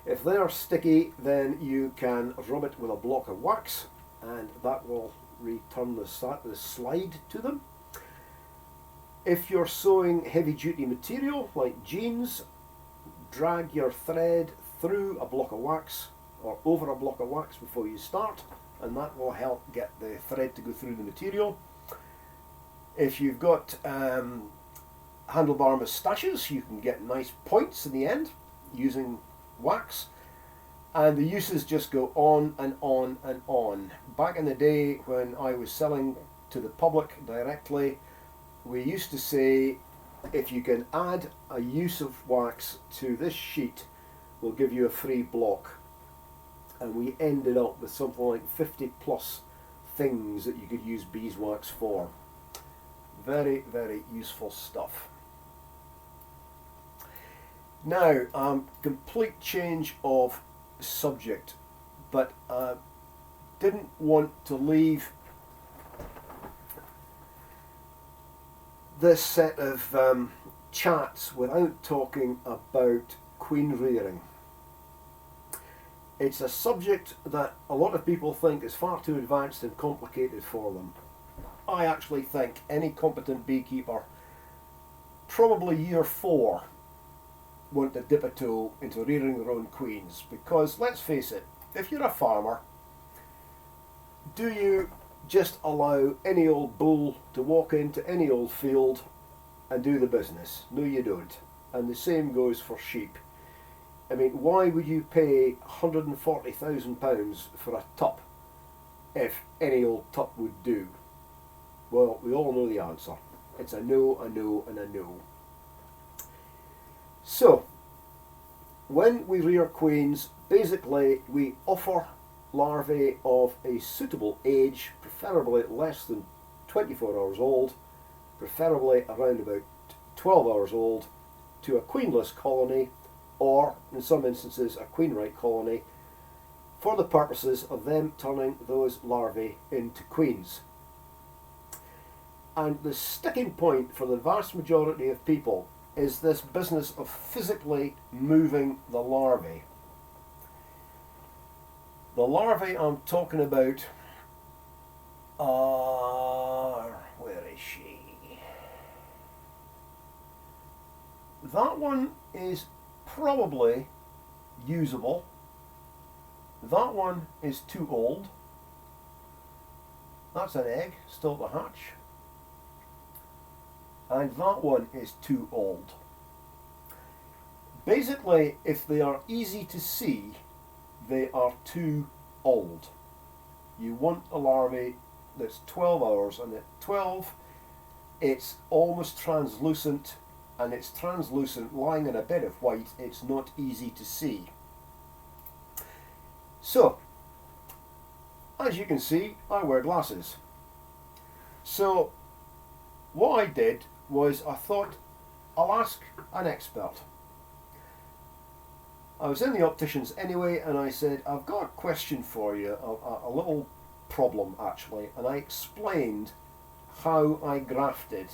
If they are sticky, then you can rub it with a block of wax, and that will return the slide to them. If you're sewing heavy duty material like jeans, drag your thread through a block of wax or over a block of wax before you start, and that will help get the thread to go through the material. If you've got handlebar moustaches, you can get nice points in the end using wax, and the uses just go on and on and on. Back in the day when I was selling to the public directly, we used to say, if you can add a use of wax to this sheet, we'll give you a free block. And we ended up with something like 50 plus things that you could use beeswax for. Very, very useful stuff. Now, complete change of subject, but I didn't want to leave this set of chats without talking about queen rearing. It's a subject that a lot of people think is far too advanced and complicated for them. I actually think any competent beekeeper, probably year 4, want to dip a toe into rearing their own queens, because let's face it, if you're a farmer, do you just allow any old bull to walk into any old field and do the business? No, you don't. And the same goes for sheep. I mean, why would you pay £140,000 for a tup if any old tup would do? Well, we all know the answer. It's a no, a no, and a no. So, when we rear queens, basically we offer larvae of a suitable age, preferably less than 24 hours old, preferably around about 12 hours old, to a queenless colony, or in some instances a queen-right colony, for the purposes of them turning those larvae into queens. And the sticking point for the vast majority of people is this business of physically moving the larvae. The larvae I'm talking about are, where is she? That one is probably usable. That one is too old. That's an egg, still to hatch. And that one is too old. Basically, if they are easy to see, they are too old. You want a larvae that's 12 hours, and at 12 it's almost translucent, and it's translucent lying in a bed of white. It's not easy to see. So, as you can see, I wear glasses. So, what I did was I thought, I'll ask an expert. I was in the opticians anyway, and I said, I've got a question for you, a little problem actually, and I explained how I grafted,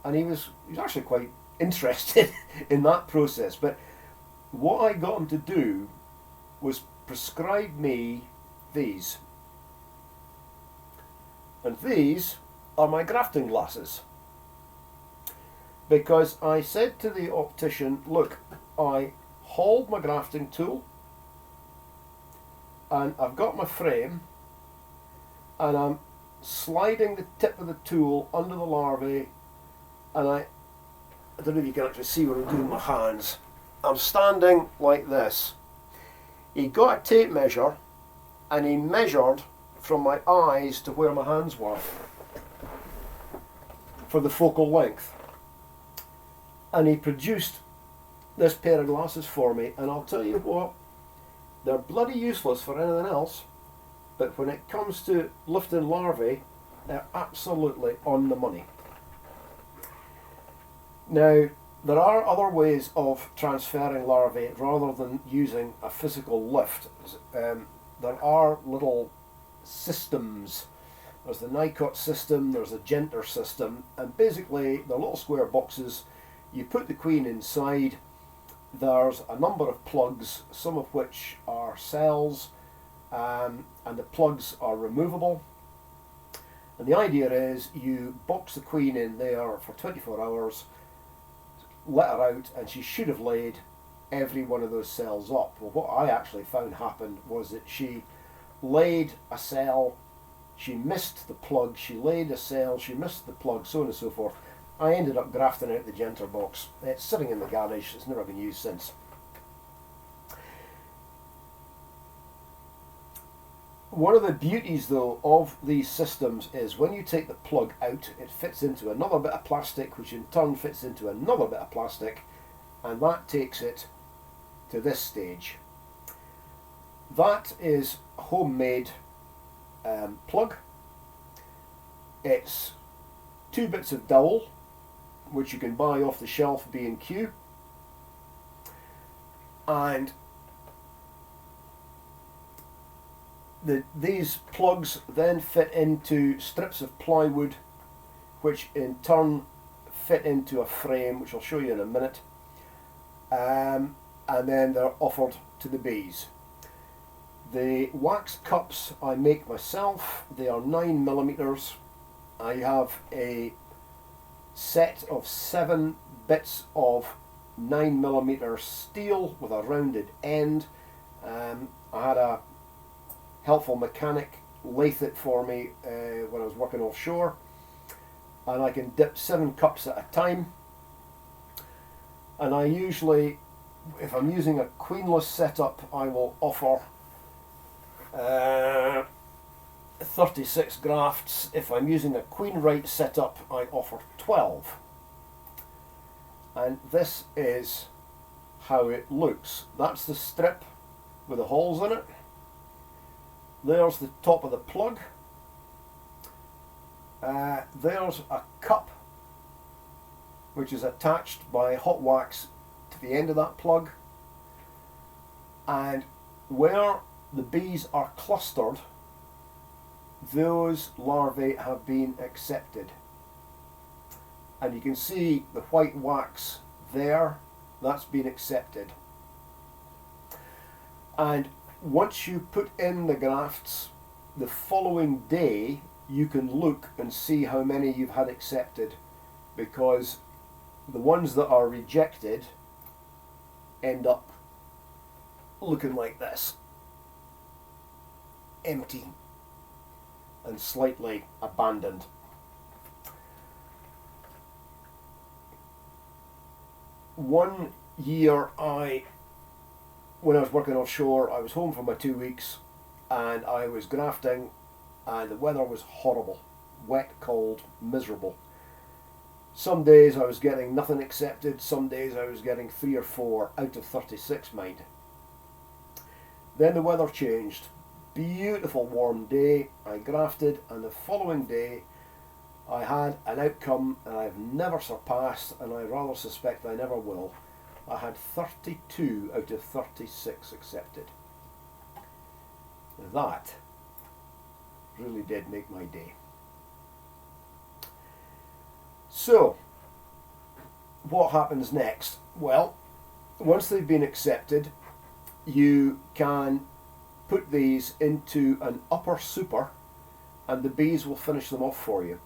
and he was actually quite interested in that process. But what I got him to do was prescribe me these, and these are my grafting glasses, because I said to the optician, look, I hauled my grafting tool, and I've got my frame, and I'm sliding the tip of the tool under the larvae, and I don't know if you can actually see what I'm doing with my hands. I'm standing like this. He got a tape measure, and he measured from my eyes to where my hands were for the focal length, and he produced this pair of glasses for me. And I'll tell you what, they're bloody useless for anything else, but when it comes to lifting larvae, they're absolutely on the money. Now, there are other ways of transferring larvae rather than using a physical lift. There are little systems. There's the Nicot system, there's a Genter system, and basically they're little square boxes. You put the queen inside. There's a number of plugs, some of which are cells, and the plugs are removable. And the idea is you box the queen in there for 24 hours, let her out, and she should have laid every one of those cells up. Well, what I actually found happened was that she laid a cell, she missed the plug, she laid a cell, she missed the plug, so on and so forth. I ended up grafting out the Genter box. It's sitting in the garage, it's never been used since. One of the beauties though of these systems is when you take the plug out, it fits into another bit of plastic, which in turn fits into another bit of plastic, and that takes it to this stage. That is a homemade plug. It's 2 bits of dowel, which you can buy off the shelf B&Q, and these plugs then fit into strips of plywood, which in turn fit into a frame, which I'll show you in a minute, and then they're offered to the bees. The wax cups I make myself. They are 9mm. I have a set of 7 bits of 9mm steel with a rounded end. I had a helpful mechanic lathe it for me when I was working offshore, and I can dip 7 cups at a time. And I usually, if I'm using a queenless setup, I will offer 36 grafts. If I'm using a queen right setup, I offer 12. And this is how it looks. That's the strip with the holes in it. There's the top of the plug. There's a cup which is attached by hot wax to the end of that plug, and where the bees are clustered, those larvae have been accepted, and you can see the white wax there. That's been accepted. And once you put in the grafts, the following day you can look and see how many you've had accepted, because the ones that are rejected end up looking like this, empty and slightly abandoned. One year when I was working offshore, I was home for my 2 weeks and I was grafting, and the weather was horrible, wet, cold, miserable. Some days I was getting nothing accepted, some days I was getting 3 or 4 out of 36, mind. Then the weather changed. Beautiful warm day, I grafted, and the following day I had an outcome I've never surpassed, and I rather suspect I never will. I had 32 out of 36 accepted. That really did make my day. So, what happens next? Well, once they've been accepted, you can put these into an upper super and the bees will finish them off for you.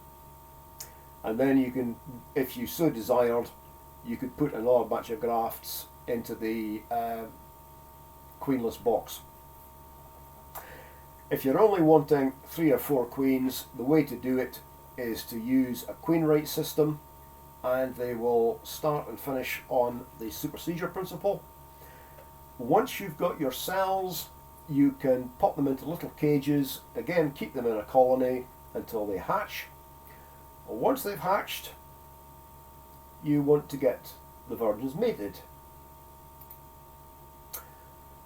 And then you can, if you so desired, you could put another batch of grafts into the queenless box. If you're only wanting 3 or 4 queens, the way to do it is to use a queen rate system, and they will start and finish on the supersedure principle. Once you've got your cells, you can pop them into little cages, again keep them in a colony until they hatch. Once they've hatched, you want to get the virgins mated.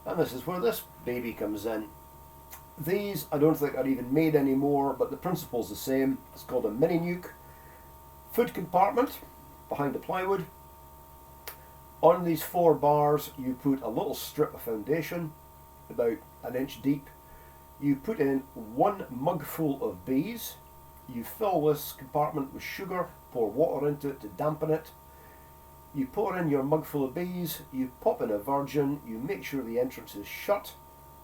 And this is where this baby comes in. These I don't think are even made anymore, but the principle's the same. It's called a mini nuke. Food compartment behind the plywood. On these 4 bars you put a little strip of foundation about 1 inch deep. You put in 1 mugful of bees. You fill this compartment with sugar, pour water into it to dampen it. You pour in your mugful of bees, you pop in a virgin, you make sure the entrance is shut,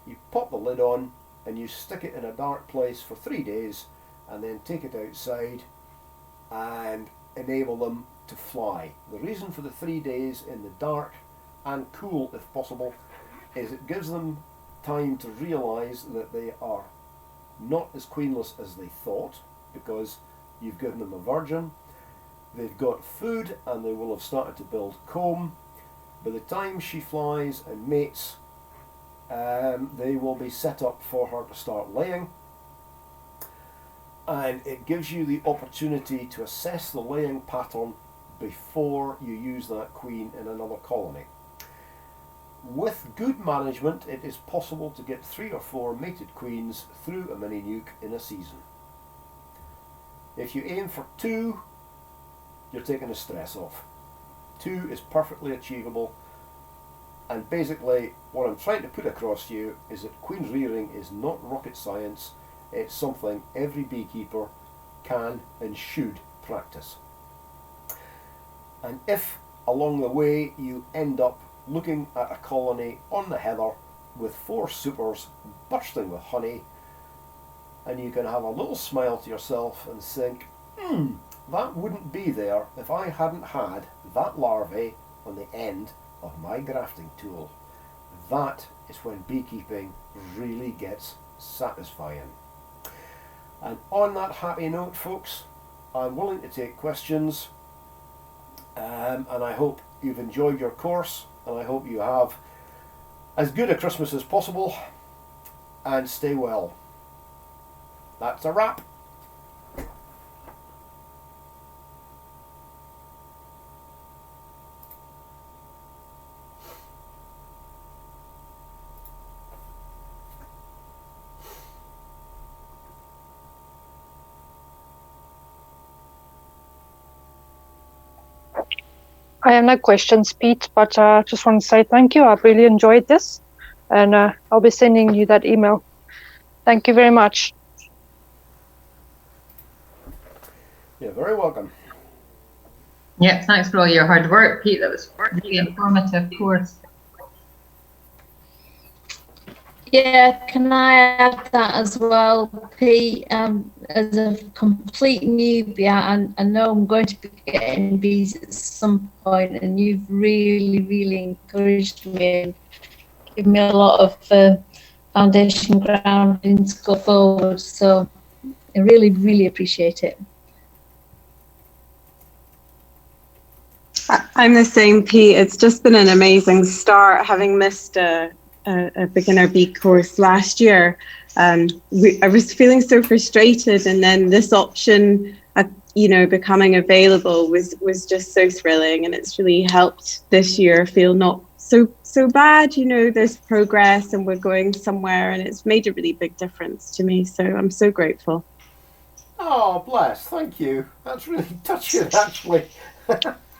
you pop the lid on, and you stick it in a dark place for 3 days, and then take it outside and enable them to fly. The reason for the 3 days in the dark and cool, if possible, is it gives them time to realise that they are not as queenless as they thought, because you've given them a virgin. They've got food and they will have started to build comb. By the time she flies and mates, they will be set up for her to start laying, and it gives you the opportunity to assess the laying pattern before you use that queen in another colony. With good management, it is possible to get 3 or 4 mated queens through a mini nuke in a season. If you aim for 2, you're taking the stress off. 2 is perfectly achievable, and basically what I'm trying to put across to you is that queen rearing is not rocket science. It's something every beekeeper can and should practice. And if along the way you end up looking at a colony on the heather with 4 supers bursting with honey, and you can have a little smile to yourself and think, that wouldn't be there if I hadn't had that larvae on the end of my grafting tool. That is when beekeeping really gets satisfying. And on that happy note, folks, I'm willing to take questions, and I hope you've enjoyed your course, and I hope you have as good a Christmas as possible, and stay well. That's a wrap. I have no questions, Pete, but just want to say thank you. I've really enjoyed this, and I'll be sending you that email. Thank you very much. You're very welcome. Yeah, thanks for all your hard work, Pete. That was really informative course. Yeah, can I add that as well, Pete? As a complete newbie, I know I'm going to be getting bees at some point, and you've really, really encouraged me and given me a lot of foundation grounding to go forward. So I really, really appreciate it. I'm the same, Pete. It's just been an amazing start, having missed a beginner bee course last year. I was feeling so frustrated, and then this option, becoming available was just so thrilling, and it's really helped this year feel not so bad. There's progress, and we're going somewhere, and it's made a really big difference to me. So I'm so grateful. Oh, bless! Thank you. That's really touching, actually.